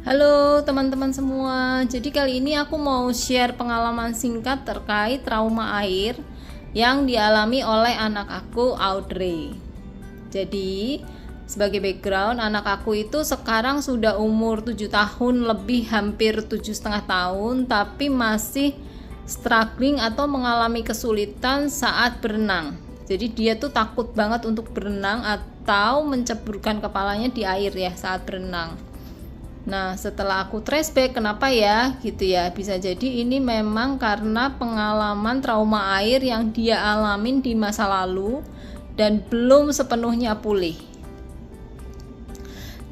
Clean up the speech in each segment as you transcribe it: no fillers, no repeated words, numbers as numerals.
Halo teman-teman semua, jadi kali ini aku mau share pengalaman singkat terkait trauma air yang dialami oleh anak aku, Audrey. Jadi sebagai background, anak aku itu sekarang sudah umur 7 tahun lebih, hampir 7,5 tahun, tapi masih struggling atau mengalami kesulitan saat berenang. Jadi dia tuh takut banget untuk berenang atau menceburkan kepalanya di air ya saat berenang. Nah, setelah aku trace back kenapa ya gitu ya, bisa jadi ini memang karena pengalaman trauma air yang dia alamin di masa lalu dan belum sepenuhnya pulih.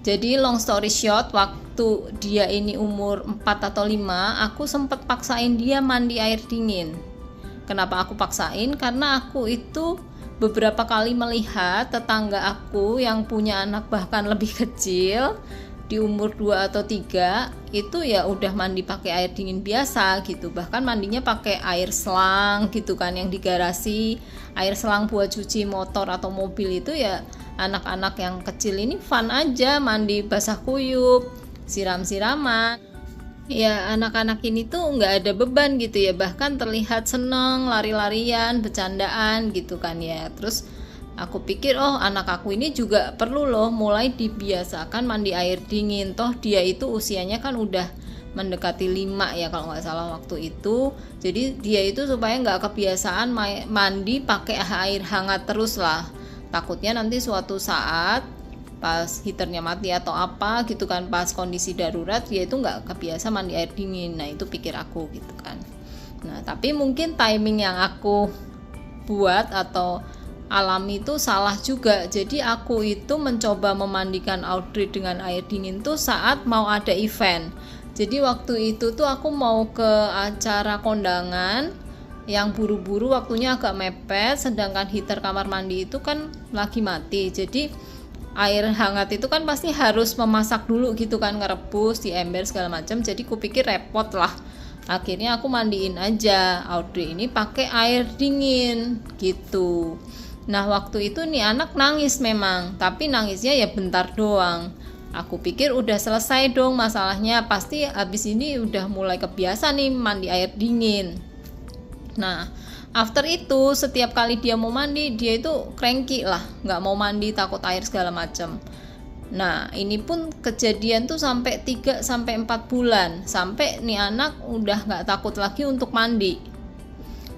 Jadi long story short, waktu dia ini umur 4 atau 5, aku sempat paksain dia mandi air dingin. Kenapa aku paksain? Karena aku itu beberapa kali melihat tetangga aku yang punya anak bahkan lebih kecil di umur 2 atau 3 itu ya udah mandi pakai air dingin biasa gitu, bahkan mandinya pakai air selang gitu kan, yang di garasi air selang buat cuci motor atau mobil itu ya. Anak-anak yang kecil ini fun aja mandi basah kuyup, siram-siraman ya. Anak-anak ini tuh nggak ada beban gitu ya, bahkan terlihat seneng lari-larian, bercandaan gitu kan ya. Terus aku pikir, oh anak aku ini juga perlu loh mulai dibiasakan mandi air dingin, toh dia itu usianya kan udah mendekati 5 ya kalau nggak salah waktu itu. Jadi dia itu supaya nggak kebiasaan mandi pakai air hangat terus lah, takutnya nanti suatu saat pas heaternya mati atau apa gitu kan, pas kondisi darurat dia itu nggak kebiasa mandi air dingin. Nah itu pikir aku gitu kan. Nah tapi mungkin timing yang aku buat atau alami itu salah juga. Jadi aku itu mencoba memandikan Audrey dengan air dingin tuh saat mau ada event. Jadi waktu itu tuh aku mau ke acara kondangan yang buru-buru, waktunya agak mepet, sedangkan heater kamar mandi itu kan lagi mati. Jadi air hangat itu kan pasti harus memasak dulu gitu kan, ngerebus di ember segala macam. Jadi kupikir repot lah. Akhirnya aku mandiin aja Audrey ini pakai air dingin gitu. Nah waktu itu nih anak nangis memang, tapi nangisnya ya bentar doang. Aku pikir udah selesai dong masalahnya, pasti habis ini udah mulai kebiasa nih mandi air dingin. Nah after itu setiap kali dia mau mandi dia itu cranky lah, nggak mau mandi, takut air segala macam. Nah ini pun kejadian tuh sampai 3-4 bulan, sampai nih anak udah nggak takut lagi untuk mandi.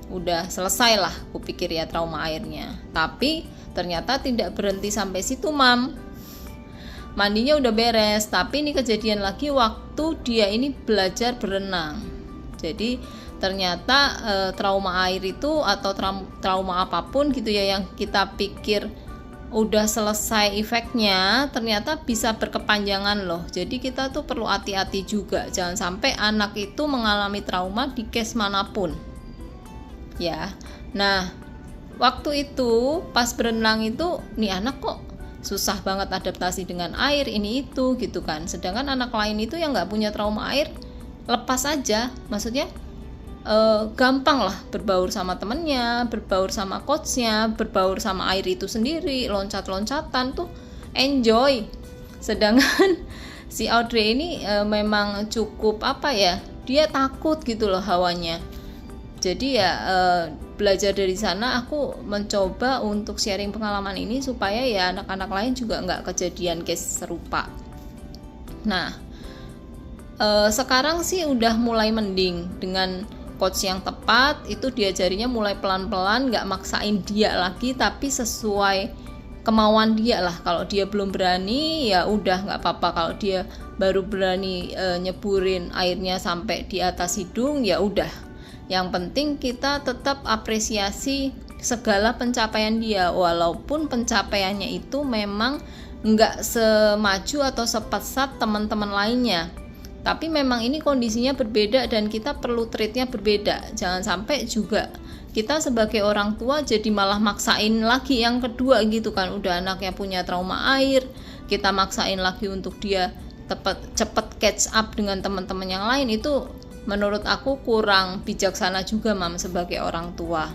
Udah selesai lah aku pikir ya trauma airnya. Tapi ternyata tidak berhenti sampai situ mam, mandinya udah beres, tapi ini kejadian lagi waktu dia ini belajar berenang. Jadi ternyata trauma air itu atau trauma apapun gitu ya, yang kita pikir udah selesai efeknya ternyata bisa berkepanjangan loh. Jadi kita tuh perlu hati-hati juga, jangan sampai anak itu mengalami trauma di case manapun ya. Nah waktu itu pas berenang itu nih anak kok susah banget adaptasi dengan air ini itu gitu kan, sedangkan anak lain itu yang nggak punya trauma air lepas aja, maksudnya gampang lah berbaur sama temennya, berbaur sama coachnya, berbaur sama air itu sendiri, loncat-loncatan tuh enjoy. Sedangkan si Audrey ini memang cukup apa ya, dia takut gitu loh hawanya. Jadi ya belajar dari sana aku mencoba untuk sharing pengalaman ini supaya ya anak-anak lain juga nggak kejadian case serupa. Nah sekarang sih udah mulai mending dengan coach yang tepat, itu diajarinya mulai pelan-pelan, nggak maksain dia lagi tapi sesuai kemauan dia lah. Kalau dia belum berani ya udah nggak apa-apa, kalau dia baru berani nyeburin airnya sampai di atas hidung ya udah. Yang penting kita tetap apresiasi segala pencapaian dia, walaupun pencapaiannya itu memang nggak semaju atau sepesat teman-teman lainnya. Tapi memang ini kondisinya berbeda dan kita perlu treatnya berbeda. Jangan sampai juga kita sebagai orang tua jadi malah maksain lagi yang kedua gitu kan. Udah anaknya punya trauma air, kita maksain lagi untuk dia cepet catch up dengan teman-teman yang lain. Itu menurut aku kurang bijaksana juga mam sebagai orang tua.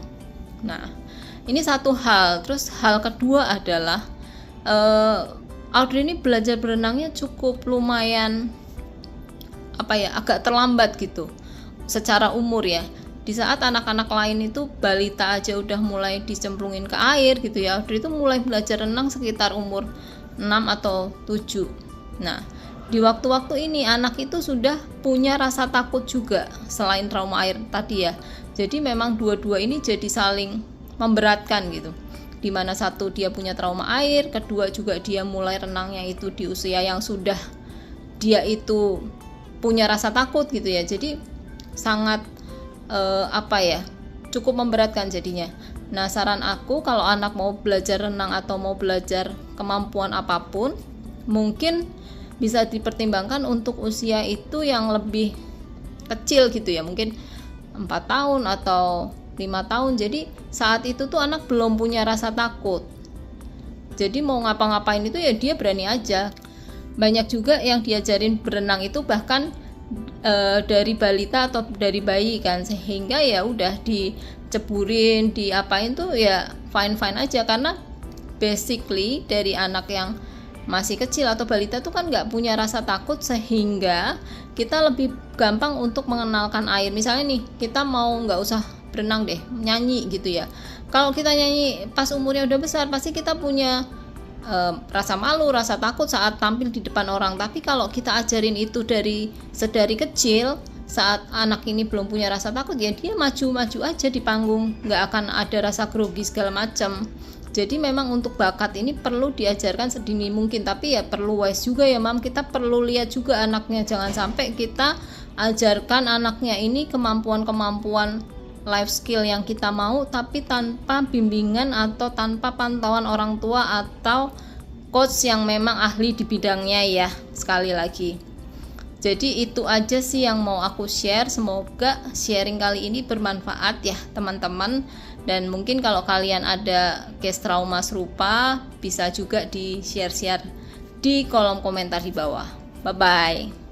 Nah ini satu hal. Terus hal kedua adalah Audrey ini belajar berenangnya cukup lumayan agak terlambat gitu secara umur ya. Di saat anak-anak lain itu balita aja udah mulai dicemplungin ke air gitu ya, itu mulai belajar renang sekitar umur 6 atau 7. Nah, di waktu-waktu ini anak itu sudah punya rasa takut juga selain trauma air tadi ya. Jadi memang dua-dua ini jadi saling memberatkan gitu. Dimana satu dia punya trauma air, kedua juga dia mulai renangnya itu di usia yang sudah dia itu punya rasa takut gitu ya. Jadi sangat cukup memberatkan jadinya. Nah, saran aku kalau anak mau belajar renang atau mau belajar kemampuan apapun, mungkin bisa dipertimbangkan untuk usia itu yang lebih kecil gitu ya, mungkin 4 tahun atau 5 tahun. Jadi saat itu tuh anak belum punya rasa takut, jadi mau ngapa-ngapain itu ya dia berani aja. Banyak juga yang diajarin berenang itu bahkan dari balita atau dari bayi kan, sehingga ya udah diceburin, diapain tuh ya fine-fine aja, karena basically dari anak yang masih kecil atau balita tuh kan nggak punya rasa takut, sehingga kita lebih gampang untuk mengenalkan air. Misalnya nih kita mau nggak usah berenang deh, nyanyi gitu ya. Kalau kita nyanyi pas umurnya udah besar, pasti kita punya rasa malu, rasa takut saat tampil di depan orang. Tapi kalau kita ajarin itu dari sedari kecil, saat anak ini belum punya rasa takut, ya dia maju-maju aja di panggung, nggak akan ada rasa grogi segala macam. Jadi memang untuk bakat ini perlu diajarkan sedini mungkin, tapi ya perlu wise juga ya Mam, kita perlu lihat juga anaknya, jangan sampai kita ajarkan anaknya ini kemampuan-kemampuan life skill yang kita mau tapi tanpa bimbingan atau tanpa pantauan orang tua atau coach yang memang ahli di bidangnya ya, sekali lagi. Jadi itu aja sih yang mau aku share. Semoga sharing kali ini bermanfaat ya teman-teman. Dan mungkin kalau kalian ada case trauma serupa, bisa juga di share-share di kolom komentar di bawah. Bye-bye.